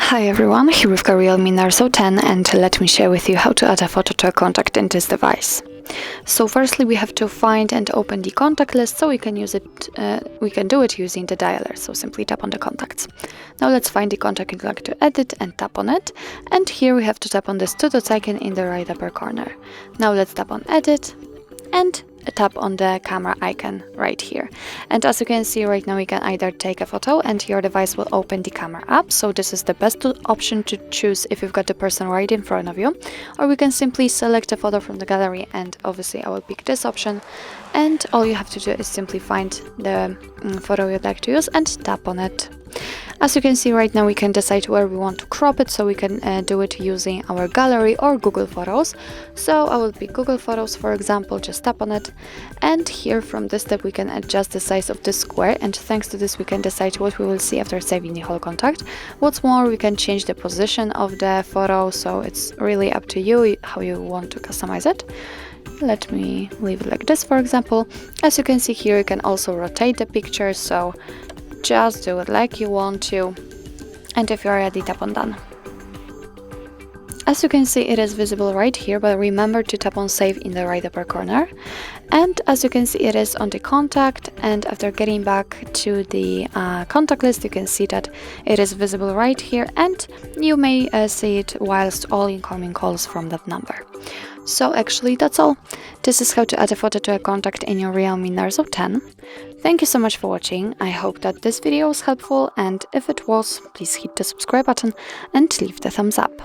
Hi everyone, here we've got REALME Narzo 10 and let me share with you how to add a photo to a contact in this device. So firstly we have to find and open the contact list so we can do it using the dialer, so simply tap on the contacts. Now let's find the contact you'd like to edit and tap on it, and here we have to tap on this 2 dots icon in the right upper corner. Now let's tap on edit and tap on the camera icon right here, and as you can see right now we can either take a photo and your device will open the camera app, so this is the best option to choose if you've got the person right in front of you, or we can simply select a photo from the gallery, and obviously I will pick this option, and all you have to do is simply find the photo you'd like to use and tap on it. As you can see right now we can decide where we want to crop it, so we can do it using our gallery or Google Photos. So I will pick Google Photos for example, just tap on it, and here from this step we can adjust the size of the square, and thanks to this we can decide what we will see after saving the whole contact. What's more, we can change the position of the photo, so it's really up to you how you want to customize it. Let me leave it like this for example. As you can see here you can also rotate the picture, so just do it like you want to, and if you're ready, tap on done. As you can see it is visible right here, but remember to tap on save in the right upper corner, and as you can see it is on the contact, and after getting back to the contact list you can see that it is visible right here, and you may see it whilst all incoming calls from that number. So actually that's all. This is how to add a photo to a contact in your REALME Narzo 10. Thank you so much for watching. I hope that this video was helpful, and if it was, please hit the subscribe button and leave the thumbs up.